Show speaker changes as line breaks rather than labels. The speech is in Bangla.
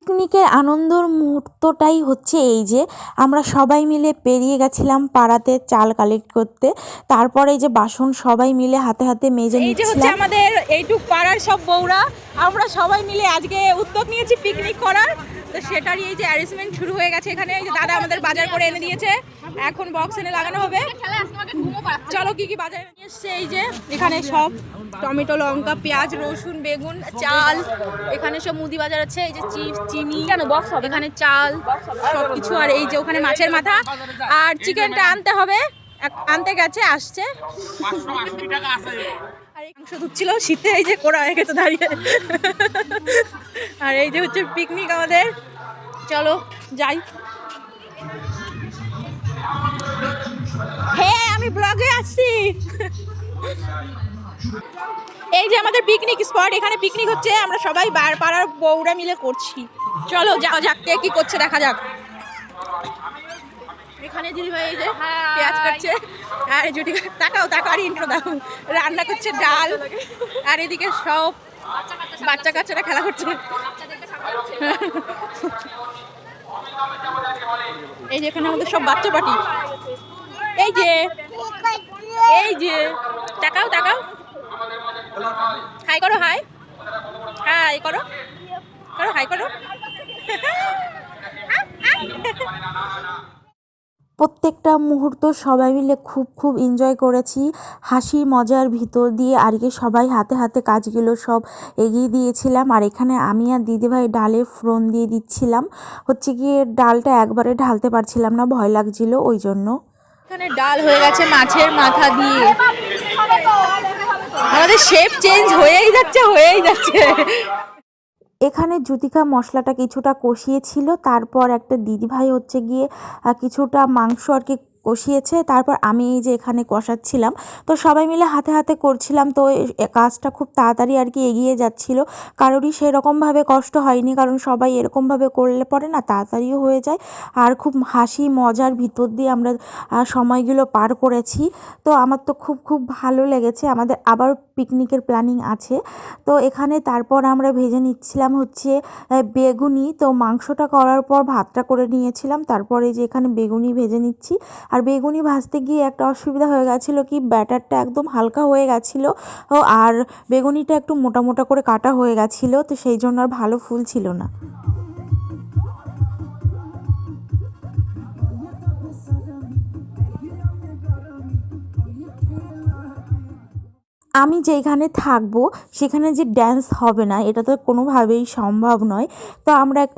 পিকনিকের আনন্দর মুহূর্তটাই হচ্ছে এই যে আমরা সবাই মিলে পেরিয়ে গেছিলাম পাড়াতে চাল কালেক্ট করতে। তারপরে এই যে বাসন সবাই মিলে হাতে হাতে মেজে নিচ্ছিলাম। এই যে হচ্ছে আমাদের এইটুক পাড়ার সব বউরা, আমরা সবাই মিলে আজকে উদ্যোগ নিয়েছি পিকনিক করার। তো সেটারই এই যে অ্যারেঞ্জমেন্ট শুরু হয়ে গেছে এখানে। এই যে দাদা আমাদের বাজার করে এনে দিয়েছে, এখন বক্স এনে লাগানো হবে। চলো কি কি বাজার নিয়ে এসছে। এই যে এখানে সব টমেটো, লঙ্কা, পেঁয়াজ, রসুন, বেগুন, চাল, এখানে সব মুদি বাজার আছে। এই যে চিপস, চিনি, বক্স হবে, এখানে চাল সব কিছু। আর এই যে ওখানে মাছের মাথা আর চিকেনটা আনতে হবে, আনতে গেছে, আসছে। আর এই মাংস ধুচ্ছিল শীতে, এই যে কোড়া হয়ে গেছে দাঁড়িয়ে। আর এই যে হচ্ছে পিকনিক আমাদের। চলো যাই। হ্যাঁ আমি ব্লগে আসছি। এই যে আমাদের পিকনিক স্পট, এখানে পিকনিক হচ্ছে, আমরা সবাই পাড়ার বউরা মিলে করছি। চলো যাও যাক, কে কি করছে দেখা যাক। এখানে দিদি ভাই এই যে পেঁয়াজ কাটছে, আর জুটি তাকাও তাকাও, আর ইন্ট্রো দাও। রান্না করছে ডাল, আর এদিকে সব বাচ্চা কাচ্চারা খেলা করছে। এই যে এখানে আমাদের সব বাচ্চা পার্টি। এই যে এই যে তাকাও তাকাও, হাই করো, হাই হাই করো, করো হাই করো। প্রত্যেকটা মুহূর্ত সবাই মিলে খুব এনজয় করেছি, হাসি মজার ভিতর দিয়ে আর কি সবাই হাতে হাতে কাজগুলো সব এগিয়ে দিয়েছিলাম। আর এখানে আমি আর দিদিভাই ডালে ফোড়ন দিয়ে দিচ্ছিলাম। হচ্ছে গিয়ে ডালটা একবারে ঢালতে পারছিলাম না, ভয় লাগছিল ওই জন্য। এখানে ডাল হয়ে গেছে মাছের মাথা দিয়ে। আমাদের শেপ চেঞ্জ হয়েই যাচ্ছে। এখানে জ্যোতিকা মশলাটা কিছুটা কষিয়েছিল, তারপর একটা দিদিভাই হচ্ছে গিয়ে কিছুটা মাংস আর কি কষিয়েছে, তারপর আমি এই যে এখানে কষাচ্ছিলাম। তো সবাই মিলে হাতে হাতে করছিলাম, তো কাজটা খুব তাড়াতাড়ি আর কি এগিয়ে যাচ্ছিল। কারোরই সেরকমভাবে কষ্ট হয়নি, কারণ সবাই এরকমভাবে করলে পরে না তাড়াতাড়িও হয়ে যায়। আর খুব হাসি মজার ভিতর দিয়ে আমরা সময়গুলো পার করেছি। তো আমার তো খুব ভালো লেগেছে। আমাদের আবার পিকনিকের প্ল্যানিং আছে। তো এখানে তারপর আমরা ভেজে নিচ্ছিলাম হচ্ছে বেগুনি। তো মাংসটা করার পর ভাতটা করে নিয়েছিলাম, তারপরে যে এখানে বেগুনি ভেজে নিচ্ছি। আর বেগুনি ভাজতে গিয়ে একটা অসুবিধা হয়ে গেছিলো কি, ব্যাটারটা একদম হালকা হয়ে গেছিলো, আর বেগুনিটা একটু মোটা মোটা করে কাটা হয়ে গেছিলো, তো সেই জন্য আর ভালো ফুল ছিল না। আমি যেখানে থাকবো সেখানে যে ড্যান্স হবে না এটা তো কোনোভাবেই সম্ভব নয়। তো আমরা একটু